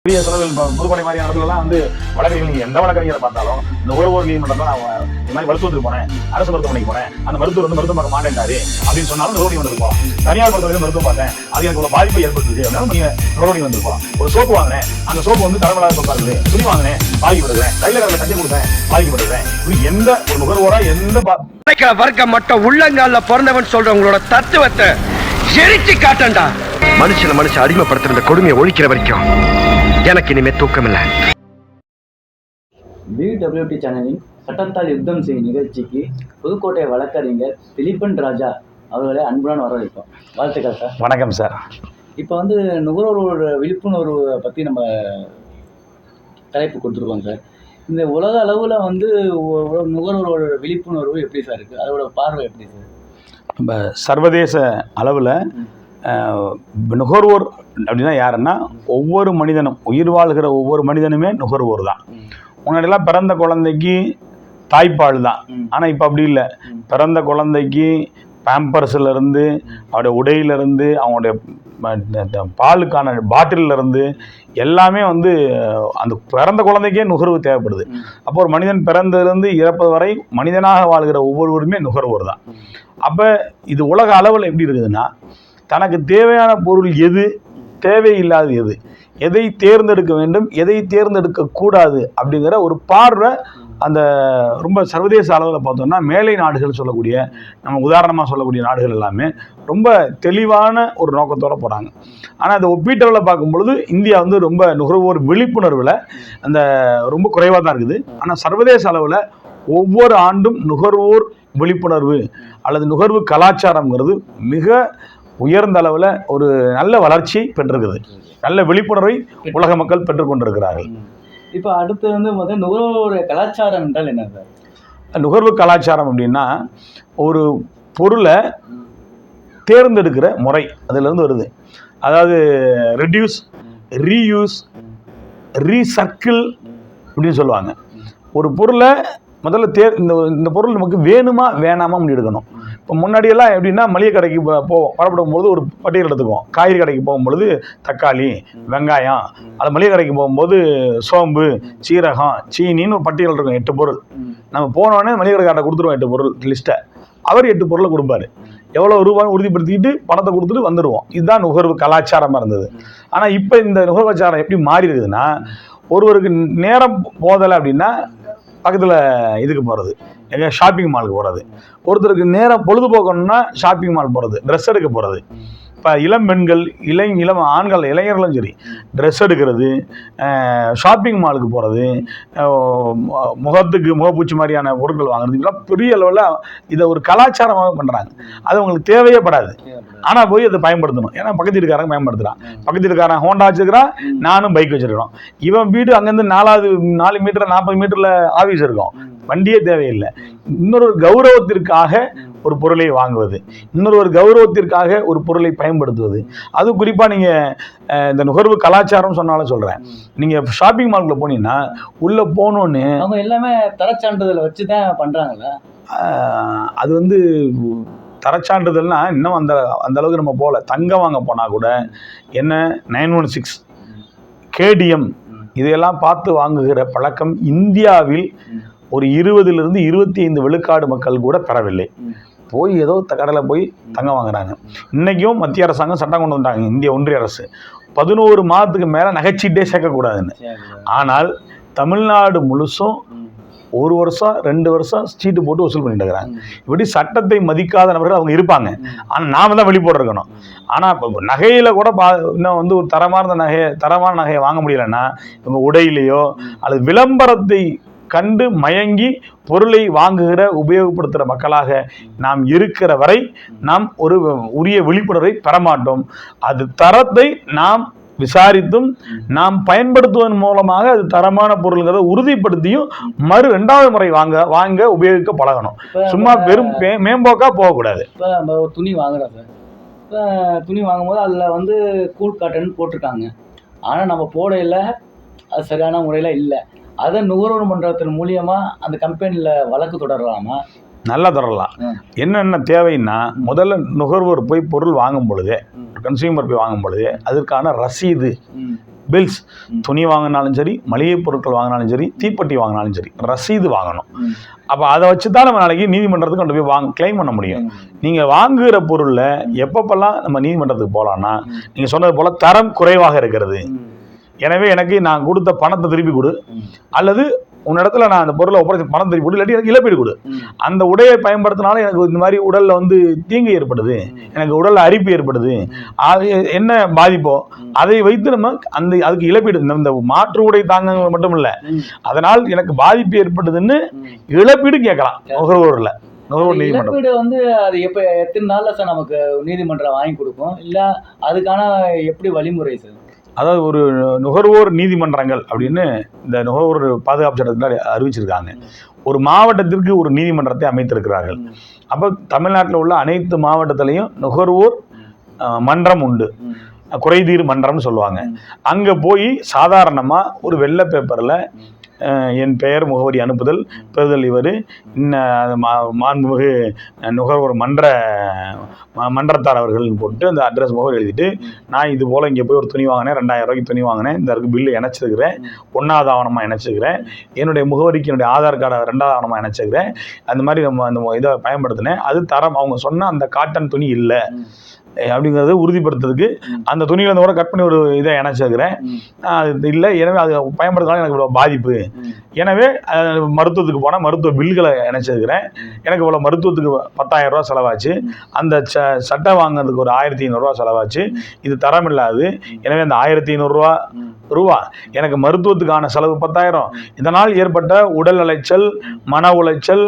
பெரிய செலவில் புதுக்கோட்டை மாதிரியான இடத்துலலாம் வந்து வழக்கறிஞர் நீங்க எந்த வழக்கறிஞரை பார்த்தாலும் இந்த ஒவ்வொரு நீதிமன்றத்தில் நான் இந்த மாதிரி மருத்துவத்துக்கு போனேன், அரசு மருத்துவமனைக்கு போனேன், அந்த மருத்துவர் வந்து மருத்துவம் பார்க்க மாட்டேன்டாரு அப்படின்னு சொன்னாலும் ரோடி வந்துருப்போம். தனியார் மருத்துவமனையில் மருத்துவம் பார்த்தேன், அது எனக்கு ஒரு பாதிப்பை ஏற்படுத்துது அப்படின்னா நீங்க ரோடி வந்துருப்போம். ஒரு சோப்பு வாங்கினேன், அந்த சோப்பு வந்து தரமில்லாத சோப்பா இருக்குது, துணி வாங்கினேன் பாதிக்கப்படுகிறேன், டைலர்ல கட்டி கொடுத்தேன் பாதிக்கப்படுகிறேன். எந்த ஒரு நுகர்வோரா எந்த வர்க்க மட்டும் உள்ளங்கால பிறந்தவன் சொல்ற உங்களோட தத்துவத்தை எரிச்சு காட்டண்டா. மனுஷன் அடிமைப்படுத்துற கொடுமையை ஒழிக்கிற வரைக்கும் எனக்கு இனிமே தூக்கம் இல்லை. BWT சேனலின் சட்டத்தால் யுத்தம் செய்யும் நிகழ்ச்சிக்கு புதுக்கோட்டை வழக்கறிஞர் திலீபன் ராஜா அவர்களை அன்புடன் வரவேற்போம். வாழ்த்துக்கள் சார். வணக்கம் சார். இப்போ வந்து நுகர்வோரோட விழிப்புணர்வு பற்றி நம்ம தலைப்பு கொடுத்துருக்கோம் சார். இந்த உலக அளவில் வந்து நுகர்வோரோட விழிப்புணர்வு எப்படி சார் இருக்குது, அதோட பார்வை எப்படி சார்? நம்ம சர்வதேச அளவில் நுகர்வோர் அப்படின்னா யாருன்னா ஒவ்வொரு மனிதனும், உயிர் வாழ்கிற ஒவ்வொரு மனிதனுமே நுகர்வோர் தான். முன்னாடியெல்லாம் பிறந்த குழந்தைக்கு தாய்ப்பால் தான், ஆனால் இப்போ அப்படி இல்லை. பிறந்த குழந்தைக்கு பேம்பர்ஸ்லேருந்து அவருடைய உடையிலேருந்து அவங்களுடைய பாலுக்கான பாட்டிலிருந்து எல்லாமே வந்து அந்த பிறந்த குழந்தைக்கே நுகர்வு தேவைப்படுது. அப்போ ஒரு மனிதன் பிறந்ததுலேருந்து இறப்பது வரை மனிதனாக வாழ்கிற ஒவ்வொருவருமே நுகர்வோர் தான். அப்போ இது உலக அளவில் எப்படி இருக்குதுன்னா, தனக்கு தேவையான பொருள் எது, தேவையில்லாது எது, எதை தேர்ந்தெடுக்க வேண்டும், எதை தேர்ந்தெடுக்கக்கூடாது அப்படிங்கிற ஒரு பார்வை அந்த ரொம்ப சர்வதேச அளவில் பார்த்தோம்னா மேலை நாடுகள் சொல்லக்கூடிய, நம்ம உதாரணமாக சொல்லக்கூடிய நாடுகள் எல்லாமே ரொம்ப தெளிவான ஒரு நோக்கத்தோடு போகிறாங்க. ஆனால் அதை ஒப்பீட்டளவில் பார்க்கும் பொழுது இந்தியா வந்து ரொம்ப நுகர்வோர் விழிப்புணர்வில் அந்த ரொம்ப குறைவாக தான் இருக்குது. ஆனால் சர்வதேச அளவில் ஒவ்வொரு ஆண்டும் நுகர்வோர் விழிப்புணர்வு அல்லது நுகர்வு கலாச்சாரங்கிறது மிக உயர்ந்த அளவில் ஒரு நல்ல வளர்ச்சி பெற்றிருக்குது. நல்ல விழிப்புணர்வை உலக மக்கள் பெற்றுக்கொண்டிருக்கிறார்கள். இப்போ அடுத்து வந்து முதல் நுகர்வோர கலாச்சாரம் என்றால் என்ன சார்? நுகர்வு கலாச்சாரம் அப்படின்னா ஒரு பொருளை தேர்ந்தெடுக்கிற முறை அதிலிருந்து வருது. அதாவது ரெடியூஸ், ரீயூஸ், ரீசர்க்கிள் அப்படின்னு சொல்லுவாங்க. ஒரு பொருளை முதல்ல இந்த பொருள் நமக்கு வேணுமா வேணாமா அப்படி எடுக்கணும். இப்போ முன்னாடியெல்லாம் எப்படின்னா மளிகை கடைக்கு புறப்படும் பொழுது ஒரு பட்டியல் எடுத்துக்குவோம். காய்கறி கடைக்கு போகும்பொழுது தக்காளி, வெங்காயம், அது மளிகை கடைக்கு போகும்போது சோம்பு, சீரகம், சீனின்னு ஒரு பட்டியல் இருக்கும், 8 பொருள். நம்ம போனோடனே மளிகை கடைக்காரரை கொடுத்துருவோம் 8 பொருள் லிஸ்ட்டை. அவர் 8 பொருளை கொடுப்பாரு. எவ்வளோ ரூபான்னு உறுதிப்படுத்திக்கிட்டு பணத்தை கொடுத்துட்டு வந்துடுவோம். இதுதான் நுகர்வு கலாச்சாரமாக இருந்தது. ஆனால் இப்போ இந்த நுகர்வு கலாச்சாரம் எப்படி மாறி இருக்குதுன்னா, ஒருவருக்கு நேரம் போதலை அப்படின்னா பக்கத்தில் இதுக்கு போகிறது, எங்கே ஷாப்பிங் மாலுக்கு போகிறது. ஒருத்தருக்கு நேரம் பொழுதுபோக்கணும்னா ஷாப்பிங் மால் போகிறது, ட்ரெஸ் எடுக்க போகிறது. இப்போ இளம் பெண்கள், இளம் ஆண்கள், இளைஞர்களும் சரி, ட்ரெஸ் எடுக்கிறது, ஷாப்பிங் மாலுக்கு போகிறது, முகத்துக்கு முகப்பூச்சி மாதிரியான பொருட்கள் வாங்குறது, இதெல்லாம் பெரிய அளவில் இதை ஒரு கலாச்சாரமாக பண்ணுறாங்க. அது அவங்களுக்கு தேவையேப்படாது. ஆனால் போய் அதை பயன்படுத்தணும். ஏன்னா பக்கத்து வீட்டுக்காரங்க பயன்படுத்துகிறான். பக்கத்து வீட்டுக்காரன் ஹோண்டா வச்சுருக்கிறான், நானும் பைக் வச்சுருக்கிறோம். இவன் வீடு அங்கேருந்து 4 மீட்டர் 40 மீட்டரில் ஆஃபீஸ் இருக்கும். வண்டியே தேவையில்லை. இன்னொரு கௌரவத்திற்காக ஒரு பொருளை வாங்குவது, இன்னொரு கௌரவத்திற்காக ஒரு பொருளை பயன்படுத்துவது, அது குறிப்பாக நீங்கள் இந்த நுகர்வு கலாச்சாரம் சொன்னாலும் சொல்கிறேன். நீங்கள் ஷாப்பிங் மாலுக்குள்ள போனீங்கன்னா உள்ளே போனோன்னு அவங்க எல்லாமே தரச்சான்றிதழை வச்சு தான் பண்ணுறாங்கல்ல. அது வந்து தரச்சான்றிதழ்னா இன்னும் அந்த அளவுக்கு நம்ம போகல. தங்கம் வாங்க போனால் கூட என்ன 916 KDM இதையெல்லாம் பார்த்து வாங்குகிற பழக்கம் இந்தியாவில் ஒரு 20லிருந்து 25 விழுக்காடு மக்கள் கூட பெறவில்லை. போய் ஏதோ கடையில் போய் தங்கம் வாங்குறாங்க. இன்றைக்கும் மத்திய அரசாங்கம் சட்டம் கொண்டு வந்தாங்க, இந்திய ஒன்றிய அரசு 11 மாதத்துக்கு மேலே நகைச்சீட்டே சேர்க்கக்கூடாதுன்னு. ஆனால் தமிழ்நாடு முழுசும் 1 வருஷம் 2 வருஷம் சீட்டு போட்டு வசூல் பண்ணிட்டு இருக்கிறாங்க. இப்படி சட்டத்தை மதிக்காத நபர்கள் அவங்க இருப்பாங்க. ஆனால் நாம தான் வெளிப்போட இருக்கணும். ஆனால் இப்போ நகையில் கூட இன்னும் வந்து ஒரு தரமான நகையை வாங்க முடியலைன்னா இவங்க உடையிலையோ அல்லது விளம்பரத்தை கண்டு மயங்கி பொருளை வாங்குகிற உபயோகப்படுத்துகிற மக்களாக நாம் இருக்கிற வரை நாம் ஒரு உரிய விழிப்புணர்வை பெறமாட்டோம். அது தரத்தை நாம் விசாரித்தும் நாம் பயன்படுத்துவதன் மூலமாக அது தரமான பொருள்கிறத உறுதிப்படுத்தியும் 2வது முறை வாங்க உபயோகிக்க பழகணும். சும்மா வெறும் மேம்போக்கா போகக்கூடாது. இப்போ நம்ம ஒரு துணி வாங்குறோம் சார். இப்போ துணி வாங்கும்போது அதில் வந்து கூல் காட்டன் போட்டிருக்காங்க. ஆனால் நம்ம போடையில் அது சரியான முறையில் இல்லை. அதை நுகர்வோர் மன்றத்தின் மூலியமாக அந்த கம்பெனியில் வழக்கு தொடரலாமா? நல்லா தொடரலாம். என்னென்ன தேவைன்னா, முதல்ல நுகர்வோர் போய் பொருள் வாங்கும் பொழுது, கன்சியூமர் போய் வாங்கும் பொழுது அதற்கான ரசீது, பில்ஸ், துணி வாங்கினாலும் சரி, மளிகை பொருட்கள் வாங்கினாலும் சரி, தீப்பெட்டி வாங்கினாலும் சரி, ரசீது வாங்கணும். அப்போ அதை வச்சு தான் நம்ம நாளைக்கு நீதிமன்றத்துக்கு கொண்டு போய் கிளைம் பண்ண முடியும். நீங்கள் வாங்குகிற பொருளில் எப்பப்பெல்லாம் நம்ம நீதிமன்றத்துக்கு போகலான்னா, நீங்கள் சொன்னது போல் தரம் குறைவாக இருக்கிறது, எனவே எனக்கு நான் கொடுத்த பணத்தை திருப்பி கொடு, அல்லது உன்னிடத்துல நான் அந்த பொருளை ஒப்படைச்சு பணம் திருப்பி கொடு, இல்லாட்டி எனக்கு இழப்பீடு கொடு. அந்த உடையை பயன்படுத்தினாலும் எனக்கு இந்த மாதிரி உடலில் வந்து தீங்கு ஏற்படுது, எனக்கு உடலில் அரிப்பு ஏற்படுது, அது என்ன பாதிப்போ அதை வைத்து நம்ம அதுக்கு இழப்பீடு, இந்த மாற்று உடை தாங்க மட்டும் இல்லை, அதனால் எனக்கு பாதிப்பு ஏற்படுதுன்னு இழப்பீடு கேட்கலாம் நுகர்வோரில். இழப்பீடு வந்து அது எத்தனை நாள்ல சார் நமக்கு நீதிமன்றம் வாங்கி கொடுக்கும், இல்லை அதுக்கான எப்படி வழிமுறை சார்? அதாவது ஒரு நுகர்வோர் நீதிமன்றங்கள் அப்படின்னு இந்த நுகர்வோர் பாதுகாப்பு சட்டத்தில் அறிவிச்சிருக்காங்க. ஒரு மாவட்டத்திற்கு ஒரு நீதிமன்றத்தை அமைத்திருக்கிறார்கள். அப்போ தமிழ்நாட்டில் உள்ள அனைத்து மாவட்டத்திலையும் நுகர்வோர் மன்றம் உண்டு, குறைதீர் மன்றம்னு சொல்லுவாங்க. அங்கே போய் சாதாரணமாக ஒரு வெள்ளை பேப்பரில் என் பெயர், முகவரி அனுப்புதல், பெறுதல், இவர் மாண்புமிகு நுகர்வோர் மன்றத்தார் அவர்கள்னு போட்டு அந்த அட்ரஸ் முகவரி எழுதிட்டு, நான் இது போல் இங்கே போய் ஒரு துணி வாங்கினேன், 2000 ரூபாய்க்கு துணி வாங்கினேன், இந்த பில்லு இணைச்சிருக்கிறேன், 1வது ஆவணமாக இணைச்சிருக்கிறேன், என்னுடைய முகவரிக்கு என்னுடைய ஆதார் கார்டை 2வது ஆவணமாக இணைச்சிருக்கிறேன், அந்த மாதிரி நம்ம அந்த இதை பயன்படுத்தினேன், அது தரம் அவங்க சொன்ன அந்த காட்டன் துணி இல்லை அப்படிங்கிறத உறுதிப்படுத்துறதுக்கு அந்த துணியில் இருந்து கூட கட் பண்ணி ஒரு இதை இணைச்சிருக்கிறேன், அது இல்லை, எனவே அது பயன்படுத்தினாலும் எனக்கு இவ்வளோ பாதிப்பு, எனவே மருத்துவத்துக்கு போனால் மருத்துவ பில்களை இணைச்சிருக்கிறேன், எனக்கு இவ்வளோ மருத்துவத்துக்கு 10,000 ரூபா செலவாச்சு, அந்த சட்டை வாங்குறதுக்கு ஒரு 1,500 ரூபா செலவாச்சு, இது தரம் இல்லாது, எனவே அந்த 1,500 ரூபா எனக்கு மருத்துவத்துக்கான செலவு 10,000, இதனால் ஏற்பட்ட உடல் அலைச்சல், மன உளைச்சல்,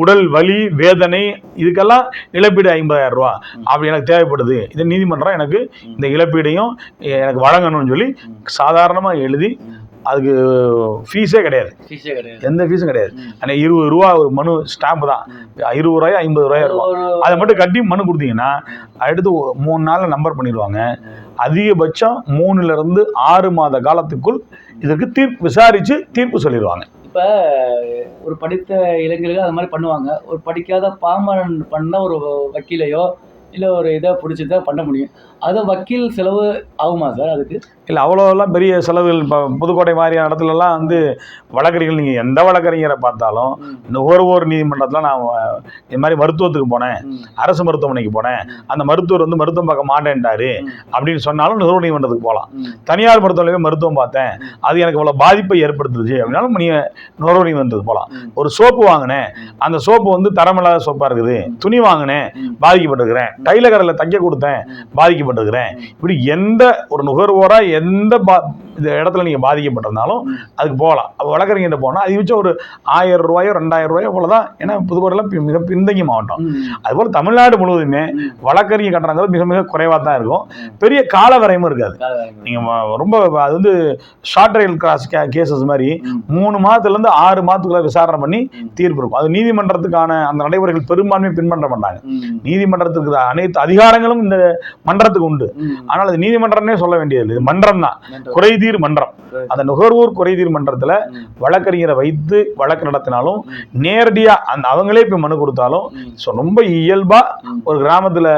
உடல் வலி, வேதனை, இதுக்கெல்லாம் இழப்பீடு 50,000 ரூபா அப்படி எனக்கு தேவைப்படுது, இது நீதிமன்றம் எனக்கு இந்த இழப்பீடையும் எனக்கு வழங்கணும்னு சொல்லி சாதாரணமாக எழுதி, அதுக்கு ஃபீஸே கிடையாது, எந்த ஃபீஸும் கிடையாது. ஆனால் 20 ரூபா ஒரு மனு ஸ்டாம்பு தான், 20 ரூபாயோ 50 ரூபாயோ இருக்கும், அதை மட்டும் கட்டி மனு கொடுத்தீங்கன்னா அடுத்து 3 நாளில் நம்பர் பண்ணிடுவாங்க. அதிகபட்சம் 3லிருந்து 6 மாத காலத்துக்குள் இதற்கு விசாரித்து தீர்ப்பு சொல்லிடுவாங்க. இப்போ ஒரு படித்த இளைஞர்கள் அது மாதிரி பண்ணுவாங்க, ஒரு படிக்காத பாமரன் பண்ண ஒரு வக்கீலையோ இல்லை ஒரு இதை பிடிச்சி தான் பண்ண முடியும், அது வக்கீல் செலவு ஆகுமா சார்? அதுக்கு இல்லை, அவ்வளோலாம் பெரிய செலவுகள். இப்போ புதுக்கோட்டை மாதிரியான இடத்துலலாம் வந்து வழக்கறிஞர்கள், நீங்கள் எந்த வழக்கறிஞரை பார்த்தாலும் நுகர்வோர் நீதிமன்றத்தில் நான் இது மாதிரி மருத்துவத்துக்கு போனேன், அரசு மருத்துவமனைக்கு போனேன், அந்த மருத்துவர் வந்து மருத்துவம் பார்க்க மாட்டேன்ட்டாரு அப்படின்னு சொன்னாலும் நுகர்வோர் நீதிமன்றத்துக்கு போகலாம். தனியார் மருத்துவமனையிலே மருத்துவம் பார்த்தேன், அது எனக்கு இவ்வளோ பாதிப்பை ஏற்படுத்துச்சு அப்படின்னாலும் நீங்கள் நுகர்வோர் நீதிமன்றத்துக்கு போகலாம். ஒரு சோப்பு வாங்கினேன், அந்த சோப்பு வந்து தரமில்லாத சோப்பாக இருக்குது, துணி வாங்கினேன் பாதிக்கப்பட்டிருக்கிறேன், டைலர் கடையில் தைக்க கொடுத்தேன் பாதிக்கப்பட்டிருக்கிறேன், இப்படி எந்த ஒரு நுகர்வோரா எந்த இந்த இடத்துல நீங்கள் பாதிக்கப்பட்டிருந்தாலும் அதுக்கு போகலாம். அப்போ வழக்கறிஞர்கிட்ட போனால் அதிகபட்சம் ஒரு 1,000 ரூபாயோ 2,000 ரூபாயோ போலதான். ஏன்னா புதுக்கோட்டையில் மிக பின்தங்கிய மாவட்டம். அதுபோல் தமிழ்நாடு முழுவதுமே வழக்கறிஞர் கட்டணங்கள் மிக மிக குறைவாக தான் இருக்கும், பெரிய கால வரைமும் இருக்காது. நீங்கள் ரொம்ப அது வந்து ஷார்ட் ரயில் கிராஸ் கேசஸ் மாதிரி 3 மாதத்துலேருந்து 6 மாதத்துக்குள்ள விசாரணை பண்ணி தீர்ப்பு இருக்கும். அது நீதிமன்றத்துக்கான அந்த நடைமுறைகள் பெரும்பான்மை பின்பற்ற மாட்டாங்க. நீதிமன்றத்துக்கு அனைத்து அதிகாரங்களும் இந்த மன்றத்துக்கு உண்டு, ஆனால் அது நீதிமன்றம்னே சொல்ல வேண்டியது, இது மன்றம் தான், குறைதீர் மன்றம். அந்த நுகர்வோர் குறைதீர் மன்றத்தில் வழக்கறிஞரை வைத்து வழக்கு நடத்தினாலும் நேரடியா அவங்களே போய் மனு கொடுத்தாலும் ரொம்ப இயல்பா ஒரு கிராமத்தில்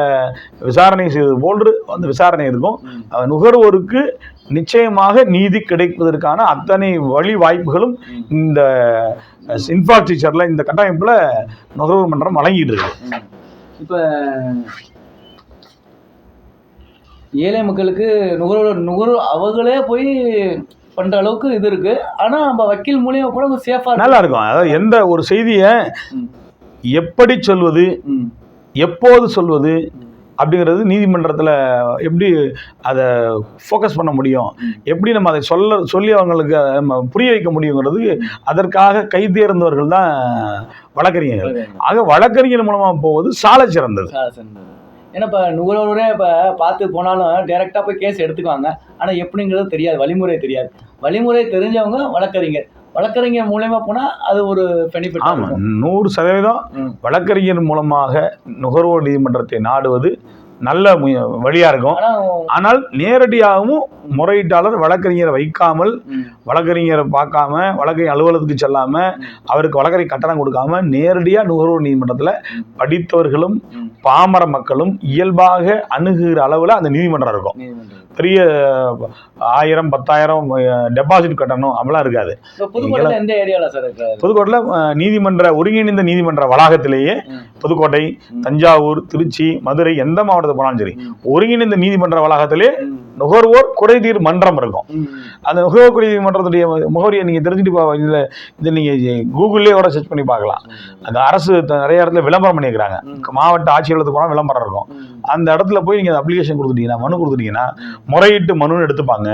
விசாரணை செய்வது போன்று அந்த விசாரணை இருக்கும். நுகர்வோருக்கு நிச்சயமாக நீதி கிடைப்பதற்கான அத்தனை வழி வாய்ப்புகளும் இந்த இன்ஃப்ராஸ்ட்ரக்சர்ல, இந்த கட்டமைப்புல நுகர்வோர் மன்றம் வழங்கிட்டு இருக்கு. இப்போ ஏழை மக்களுக்கு நுகர்வோர் அவங்களே போய் பண்ற அளவுக்கு இது இருக்கு, ஆனா நம்ம வக்கீல் மூலியமா கூட சேஃபா நல்லா இருக்கும். அதாவது எந்த ஒரு செய்தியை எப்படி சொல்வது, எப்போது சொல்வது அப்படிங்கிறது நீதிமன்றத்தில் எப்படி அதை ஃபோக்கஸ் பண்ண முடியும், எப்படி நம்ம அதை சொல்லி அவங்களுக்கு நம்ம புரிய வைக்க முடியுங்கிறது, அதற்காக கைதேர்ந்தவர்கள் தான் வழக்கறிஞர்கள். ஆக வழக்கறிஞர் மூலமாக போவது சால சிறந்தது. ஏன்னா இப்போ நுகர்வோரே இப்போ பார்த்து போனாலும் டைரெக்டாக போய் கேஸ் எடுத்துக்குவாங்க, ஆனால் எப்படிங்கிறது தெரியாது, வழிமுறை தெரியாது. வழிமுறை தெரிஞ்சவங்க வழக்கறிஞர் மூலமா போனால் அது ஒரு பெனிஃபிட். ஆமாம், 100% வழக்கறிஞர் மூலமாக நுகர்வோர் நீதிமன்றத்தை நாடுவது நல்ல வழியா இருக்கும். ஆனால் நேரடியாகவும் முறையீட்டாளர் வழக்கறிஞரை வைக்காமல், வழக்கறிஞரை பார்க்காம, வழக்கறிஞர் அலுவலகத்துக்கு செல்லாம, அவருக்கு வழக்கறிஞர் கட்டணம் கொடுக்காம நேரடியாக நுகர்வோர் நீதிமன்றத்தில் படித்தவர்களும் பாமர மக்களும் இயல்பாக அணுகுகிற அளவில் அந்த நீதிமன்றம் இருக்கும். பெரிய 1000 10,000 டெபாசிட் கட்டணும் அப்படிலாம் இருக்காது. புதுக்கோட்டையில் நீதிமன்ற ஒருங்கிணைந்த நீதிமன்ற வளாகத்திலேயே புதுக்கோட்டை, தஞ்சாவூர், திருச்சி, மதுரை எந்த மாவட்டத்தை போனாலும் சரி ஒருங்கிணைந்த நீதிமன்ற வளாகத்திலே நுகர்வோர் குறைதீர் மன்றம் இருக்கும். அந்த நுகர்வோர் குறைதீர் மன்றத்துடைய முகவரியை நீங்கள் தெரிஞ்சுட்டு இதை நீங்கள் கூகுள்லேயே கூட சர்ச் பண்ணி பார்க்கலாம். அந்த அரசு நிறைய இடத்துல விளம்பரம் பண்ணியிருக்கிறாங்க. மாவட்ட ஆட்சியர்களுக்கு போனால் விளம்பரம் இருக்கும். அந்த இடத்துல போய் நீங்கள் அப்ளிகேஷன் கொடுத்துட்டீங்கன்னா, மனு கொடுத்துட்டீங்கன்னா முறையீட்டு மனுன்னு எடுத்துப்பாங்க.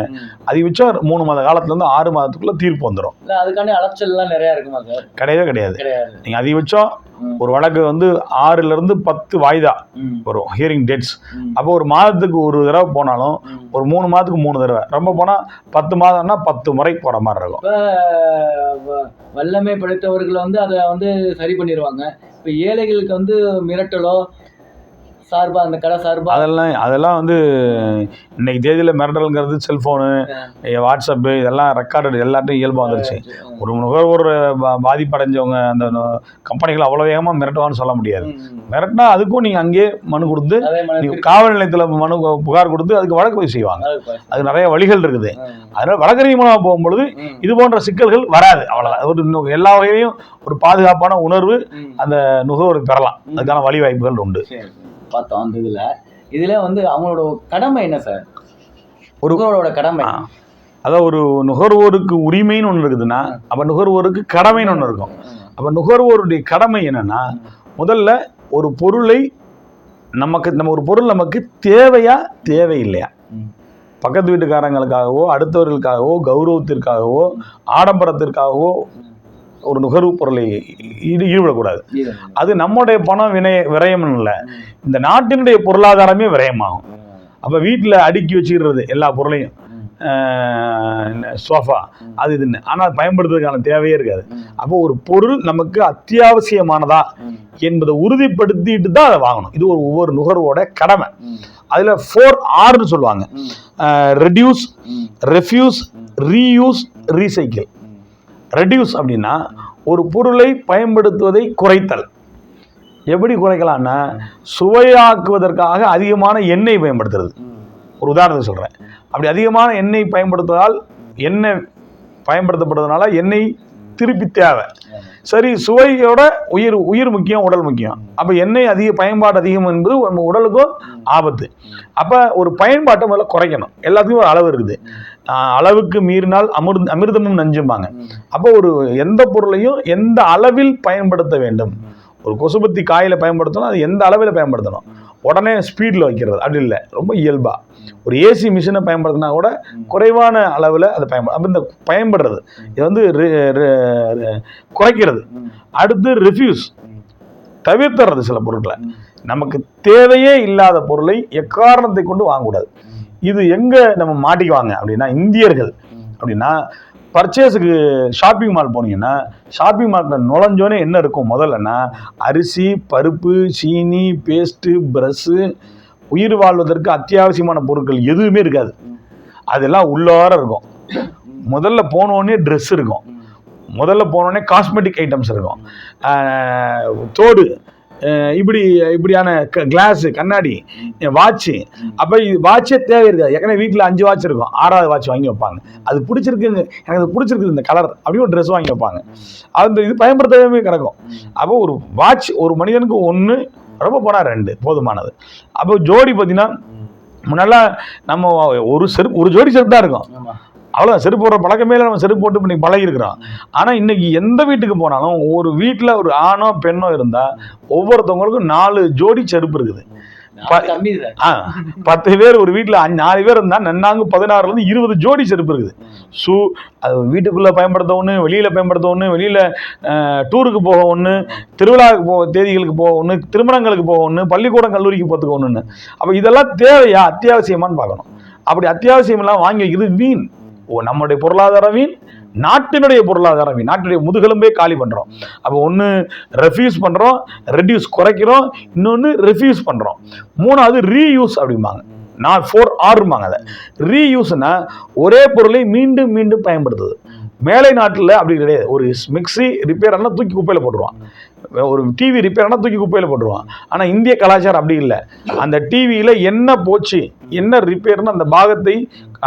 அதிகபட்சம் 3 மாத காலத்துலேருந்து 6 மாதத்துக்குள்ள தீர்ப்பு வந்துடும். அதுக்காண்டி அலைச்சல்லாம் நிறையா இருக்குமா சார்? கிடையவே கிடையாது. நீங்கள் அதிகபட்சம் ஒரு வழக்கு 6லிருந்து 10 வாய்தா வரும் ஹியரிங் டேட்ஸ். அப்போ ஒரு மாதத்துக்கு ஒரு தடவை போனாலும் ஒரு 3 மாதத்துக்கு 3 தடவை, ரொம்ப போனால் 10 மாதம்னா 10 முறை போகிற மாதிரி இருக்கும். வல்லமை படைத்தவர்கள் அதை சரி பண்ணிடுவாங்க. இப்போ ஏழைகளுக்கு மிரட்டலோ சார்பா, அந்த கடை சார்பா அதெல்லாம் இன்னைக்கு தேதியில் மிரட்டல்ங்கிறது செல்ஃபோனு, வாட்ஸ்அப்பு இதெல்லாம் ரெக்கார்டு எல்லாத்தையும் இயல்பாக வந்துருச்சு. ஒரு நுகர்வோர் பாதிப்படைஞ்சவங்க அந்த கம்பெனிகள் அவ்வளோ வேகமாக மிரட்டுவான்னு சொல்ல முடியாது. மிரட்டினா அதுக்கும் நீங்கள் அங்கேயே மனு கொடுத்து, காவல் நிலையத்தில் மனு புகார் கொடுத்து அதுக்கு வழக்கு போய் செய்வாங்க. அது நிறைய வழிகள் இருக்குது. அதனால் வழக்கறிஞர் மூலமாக போகும்பொழுது இது போன்ற சிக்கல்கள் வராது. அவ்வளோதான். எல்லா வகையிலையும் ஒரு பாதுகாப்பான உணர்வு அந்த நுகர்வோருக்கு பெறலாம். அதுக்கான வழி வாய்ப்புகள் உண்டு. பார்த்தோம் அந்த இதுல அவங்களோட கடமை என்ன சார்? நுகர்வோரோட கடமை அதான் ஒரு நுகர்வோருக்கு உரிமைன்னு ஒன்று இருக்குதுன்னா அப்போ நுகர்வோருக்கு கடமைன்னு ஒன்று இருக்கும். அப்போ நுகர்வோருடைய கடமை என்னன்னா, முதல்ல ஒரு பொருளை நம்ம ஒரு பொருள் நமக்கு தேவையா தேவையில்லையா, பக்கத்து வீட்டுக்காரங்களுக்காகவோ அடுத்தவர்களுக்காகவோ கௌரவத்திற்காகவோ ஆடம்பரத்திற்காகவோ ஒரு நுகர்வு பொருளை ஈடுபடக்கூடாது. அது நம்முடைய பணம் விரயம் இல்லை, இந்த நாட்டினுடைய பொருளாதாரமே விரயமாகும். அப்போ வீட்டில் அடுக்கி வச்சுக்கிறது எல்லா பொருளையும், சோஃபா அது இதுன்னு, ஆனால் பயன்படுத்துறதுக்கான தேவையே இருக்காது. அப்போ ஒரு பொருள் நமக்கு அத்தியாவசியமானதா என்பதை உறுதிப்படுத்திட்டு தான் அதை வாங்கணும். இது ஒவ்வொரு நுகர்வோட கடமை. அதில் 4Rன்னு சொல்லுவாங்க: reduce, refuse, reuse, recycle. Reduce அப்படின்னா ஒரு பொருளை பயன்படுத்துவதை குறைத்தல். எப்படி குறைக்கலாம்னா, சுவையாக்குவதற்காக அதிகமான எண்ணெய் பயன்படுத்துறது. ஒரு உதாரணத்தை சொல்கிறேன். அப்படி அதிகமான எண்ணெய் பயன்படுத்துவதால், எண்ணெய் பயன்படுத்தப்படுறதுனால எண்ணெய் திருப்பி தேவை. சரி, சுவையோட உயிர் முக்கியம், உடல் முக்கியம். அப்போ எண்ணெய் பயன்பாடு அதிகம் என்பது நம்ம உடலுக்கும் ஆபத்து. அப்போ ஒரு பயன்பாட்டை முதல்ல குறைக்கணும். எல்லாத்துக்கும் ஒரு அளவு இருக்குது. அளவுக்கு மீறினால் அமிர்தமும் நஞ்சும்பாங்க. அப்போ எந்த பொருளையும் எந்த அளவில் பயன்படுத்த வேண்டும். ஒரு கொசுபத்தி காயில் பயன்படுத்தணும், அது எந்த அளவில் பயன்படுத்தணும். உடனே ஸ்பீடில் வைக்கிறது அப்படி இல்லை, ரொம்ப இயல்பாக. ஒரு ஏசி மிஷினை பயன்படுத்தினா கூட குறைவான அளவில் அதை அப்போ இந்த பயன்படுறது இது குறைக்கிறது. அடுத்து ரெஃப்யூஸ், தவிர்த்துறது. சில பொருட்களை, நமக்கு தேவையே இல்லாத பொருளை எக்காரணத்தை கொண்டு வாங்கக்கூடாது. இது எங்கே நம்ம மாட்டிக்குவாங்க அப்படின்னா, இந்தியர்கள் அப்படின்னா பர்ச்சேஸுக்கு ஷாப்பிங் மால் போனீங்கன்னா, ஷாப்பிங் மாலில் நுழைஞ்சோன்னே என்ன இருக்கும் முதல்லன்னா, அரிசி, பருப்பு, சீனி, பேஸ்ட்டு, ப்ரஷ்ஷு, உயிர் வாழ்வதற்கு அத்தியாவசியமான பொருட்கள் எதுவுமே இருக்காது. அதெல்லாம் உள்ளார இருக்கும். முதல்ல போனோடனே ட்ரெஸ் இருக்கும், முதல்ல போனோடனே காஸ்மெட்டிக் ஐட்டம்ஸ் இருக்கும், தோடு, இப்படியான கிளாஸு, கண்ணாடி, வாட்சு. அப்போ வாட்சே தேவை இருக்காது. ஏற்கனவே வீட்டில் 5 வாட்ச் இருக்கும், 6வது வாட்ச் வாங்கி வைப்பாங்க. அது பிடிச்சிருக்குங்க, எனக்கு அது பிடிச்சிருக்குது இந்த கலர் அப்படின்னு ஒரு ட்ரெஸ் வாங்கி வைப்பாங்க. அது இது பயன்படுத்தவே கிடக்கும். அப்போ ஒரு வாட்ச் ஒரு மனிதனுக்கு 1, ரொம்ப போனால் 2 போதுமானது. அப்போ ஜோடி பார்த்தீங்கன்னா, முன்னெல்லாம் நம்ம ஒரு ஜோடி செருப்பு தான் இருக்கும், அவ்வளோ. செருப்பு போடுற பழக்கமே இல்லை, நம்ம செருப்பு போட்டு பண்ணி பழகிருக்கிறோம். ஆனால் இன்னைக்கு எந்த வீட்டுக்கு போனாலும் ஒரு வீட்டில் ஒரு ஆணோ பெண்ணோ இருந்தால் ஒவ்வொருத்தவங்களுக்கும் 4 ஜோடி செருப்பு இருக்குது. 10 பேர் ஒரு வீட்டில் 4 பேர் இருந்தால் நன்னாங்க 16லேருந்து 20 ஜோடி செருப்பு இருக்குது. ஷூ, அது வீட்டுக்குள்ளே பயன்படுத்த ஒன்று, வெளியில் பயன்படுத்த ஒன்று, வெளியில் டூருக்கு போக ஒன்று, திருவிழாவுக்கு தேதிகளுக்கு போக ஒன்று, திருமணங்களுக்கு போக ஒன்று, பள்ளிக்கூடம் கல்லூரிக்கு போகிறதுக்கு ஒன்றுன்னு. அப்போ இதெல்லாம் தேவையா அத்தியாவசியமானு பார்க்கணும். அப்படி அத்தியாவசியம் எல்லாம் வாங்கி வைக்கிறது வீண். நம்மளுடைய பொருளாதார வீண், நாட்டினுடைய பொருளாதாரம், நாட்டினுடைய முதுகெலும்பே காலி பண்ணுறோம். அப்போ ஒன்று ரெஃப்யூஸ் பண்ணுறோம், ரெடியூஸ் குறைக்கிறோம், இன்னொன்று ரெஃப்யூஸ் பண்ணுறோம், மூணாவது ரீயூஸ் அப்படிம்பாங்க. 4Rம்பாங்க. அதை ரீயூஸ்னா ஒரே பொருளை மீண்டும் மீண்டும் பயன்படுத்துது. மேலை நாட்டில் அப்படி கிடையாது. ஒரு மிக்ஸி ரிப்பேர் ஆனால் தூக்கி குப்பையில் போட்டுருவான், ஒரு டிவி ரிப்பேர் ஆனால் தூக்கி குப்பையில் போட்டுருவான். ஆனால் இந்திய கலாச்சாரம் அப்படி இல்லை. அந்த டிவியில் என்ன போச்சு, என்ன ரிப்பேர்னு அந்த பாகத்தை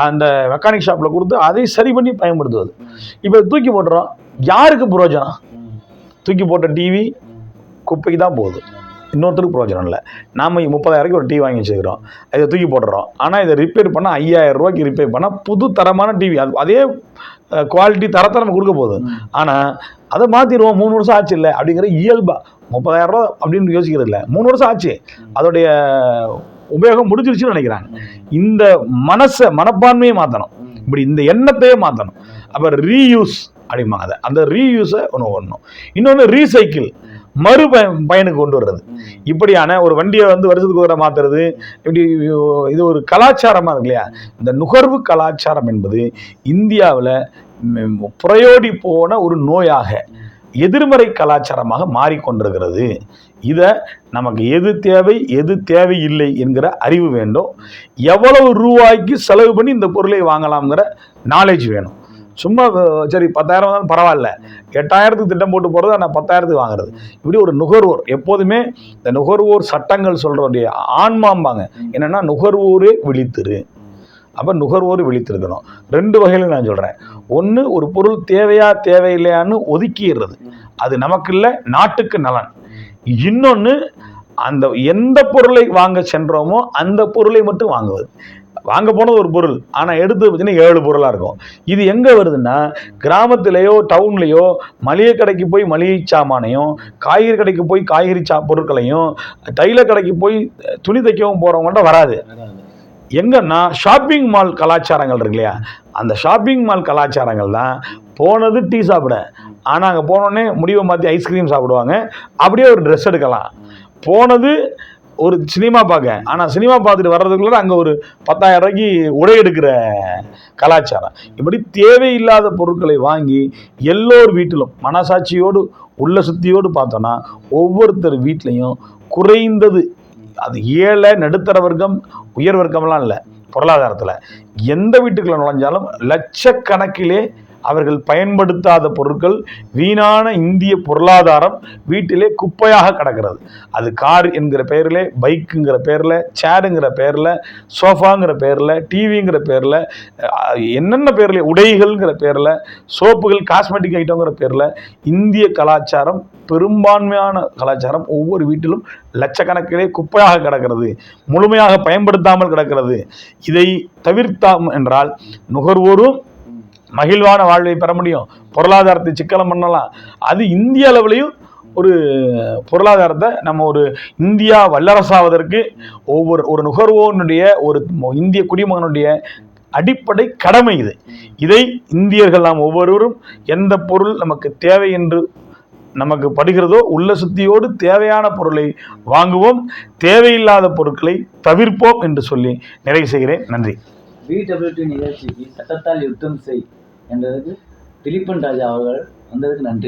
அந்த மெக்கானிக் ஷாப்பில் கொடுத்து அதை சரி பண்ணி பயன்படுத்துவது. இப்போ தூக்கி போட்டுறோம், யாருக்கு பிரயோஜனம்? தூக்கி போட்ட டிவி குப்பைக்கு தான் போகுது, இன்னொருத்தருக்கு பிரயோஜனம் இல்லை. நாம் 30,000 ஒரு டிவி வாங்கி வச்சுக்கிறோம், இதை தூக்கி போட்டுறோம். ஆனால் இதை ரிப்பேர் பண்ணால் 5,000 ரூபாய்க்கு ரிப்பேர் பண்ணால் புது தரமான டிவி, அதே குவாலிட்டி தரத்தை நம்ம கொடுக்க போகுது. ஆனால் அதை மாற்றிடுவோம், 3 வருஷம் ஆச்சு இல்லை அப்படிங்கிற இயல்பா. 30,000 ரூபா அப்படின்னு யோசிக்கிறது இல்லை, 3 வருஷம் ஆச்சு, அதோடைய உபயோகம் முடிஞ்சிருச்சுன்னு நினைக்கிறாங்க. இந்த மனப்பான்மையை மாற்றணும், இப்படி இந்த எண்ணத்தையே மாற்றணும். அப்போ ரீயூஸ் அப்படிம்பாங்க. அந்த ரீயூஸை ஒன்று பண்ணணும். இன்னொன்று ரீசைக்கிள், பயனுக்கு கொண்டு வர்றது. இப்படியான ஒரு வண்டியை வருஷத்துக்கு ஒரு மாத்துறது, இப்படி இது ஒரு கலாச்சாரமா இருக்கு இல்லையா? இந்த நுகர்வு கலாச்சாரம் என்பது இந்தியாவில் புரையோடி போன ஒரு நோயாக, எதிர்மறை கலாச்சாரமாக மாறிக்கொண்டிருக்கிறது. இதை நமக்கு எது தேவை எது தேவையில்லை என்கிற அறிவு வேண்டும். எவ்வளவு ரூபாய்க்கு செலவு பண்ணி இந்த பொருளை வாங்கலாம்ங்கிற நாலேஜ் வேணும். சும்மா சரி 10,000 தான் பரவாயில்ல, 8,000க்கு திட்டம் போட்டு போகிறது, ஆனால் 10,000க்கு வாங்குறது. இப்படி ஒரு நுகர்வோர் எப்போதுமே இந்த நுகர்வோர் சட்டங்கள் சொல்கிறோடைய ஆன்மாம்பாங்க என்னென்னா நுகர்வோரே விழித்திரு. அப்போ நுகர்வோர் விழித்திருக்கணும். 2 வகையில் நான் சொல்கிறேன். ஒன்று, ஒரு பொருள் தேவையா தேவையில்லையான்னு ஒதுக்கிடுறது, அது நமக்கு இல்லை, நாட்டுக்கு நலன். இன்னொன்று, அந்த எந்த பொருளை வாங்க சென்றோமோ அந்த பொருளை மட்டும் வாங்குவது. வாங்க போனது ஒரு பொருள், ஆனால் எடுத்து பார்த்தீங்கன்னா 7 பொருளாக இருக்கும். இது எங்கே வருதுன்னா, கிராமத்திலேயோ டவுன்லேயோ மளிகை கடைக்கு போய் மளிகை சாமானையும், காய்கறி கடைக்கு போய் காய்கறி பொருட்களையும், டைலர் கடைக்கு போய் துணி தைக்கவும் போகிறவங்கள்ட்ட வராது. எங்கன்னா ஷாப்பிங் மால் கலாச்சாரங்கள் இருக்கு இல்லையா? அந்த ஷாப்பிங் மால் கலாச்சாரங்கள் தான் போனது டீ சாப்பிட, ஆனால் அங்கே போனோடனே முடிவை மாற்றி ஐஸ்கிரீம் சாப்பிடுவாங்க, அப்படியே ஒரு ட்ரெஸ் எடுக்கலாம். போனது ஒரு சினிமா பார்க்க, ஆனால் சினிமா பார்த்துட்டு வர்றதுக்குள்ள அங்கே ஒரு 10,000 ரூபாய்க்கு உடை எடுக்கிற கலாச்சாரம். இப்படி தேவையில்லாத பொருட்களை வாங்கி எல்லோர் வீட்டிலும் மனசாட்சியோடு உள்ள சுத்தியோடு பார்த்தோன்னா ஒவ்வொருத்தர் வீட்லேயும் குறைந்தது, அது ஏழை நடுத்தர வர்க்கம் உயர் வர்க்கம்லாம் இல்லை, பொருளாதாரத்தில் எந்த வீட்டுக்குள்ள நுழைஞ்சாலும் லட்சக்கணக்கிலே அவர்கள் பயன்படுத்தாத பொருட்கள், வீணான இந்திய பொருளாதாரம் வீட்டிலே குப்பையாக கிடக்கிறது. அது கார் என்கிற பெயரில், பைக்குங்கிற பேரில், சேருங்கிற பேரில், சோஃபாங்கிற பேரில், டிவிங்கிற பேரில், என்னென்ன பேரில், உடைகள்ங்கிற பேரில், சோப்புகள், காஸ்மெட்டிக் ஐட்டங்கிற பேரில் இந்திய கலாச்சாரம், பெரும்பான்மையான கலாச்சாரம் ஒவ்வொரு வீட்டிலும் லட்சக்கணக்கிலே குப்பையாக கிடக்கிறது, முழுமையாக பயன்படுத்தாமல் கிடக்கிறது. இதை தவிர்த்தாம் என்றால் நுகர்வோரும் மகிழ்வான வாழ்வை பெற முடியும், பொருளாதாரத்தை சிக்கனம் பண்ணலாம். அது இந்திய அளவிலையும் ஒரு பொருளாதாரத்தை நம்ம ஒரு இந்தியா வல்லரசாவதற்கு ஒரு நுகர்வோனுடைய, ஒரு இந்திய குடிமகனுடைய அடிப்படை கடமை இது. இதை இந்தியர்கள் நாம் ஒவ்வொருவரும் எந்த பொருள் நமக்கு தேவை என்று நமக்கு படுகிறதோ உள்ள சுத்தியோடு தேவையான பொருளை வாங்குவோம், தேவையில்லாத பொருட்களை தவிர்ப்போம் என்று சொல்லி நிறைவு செய்கிறேன். நன்றி. BWT நிகழ்ச்சிக்கு சட்டத்தால் யுத்தம் செய் என்றதுக்கு திலீபன் ராஜா அவர்கள் வந்ததுக்கு நன்றி.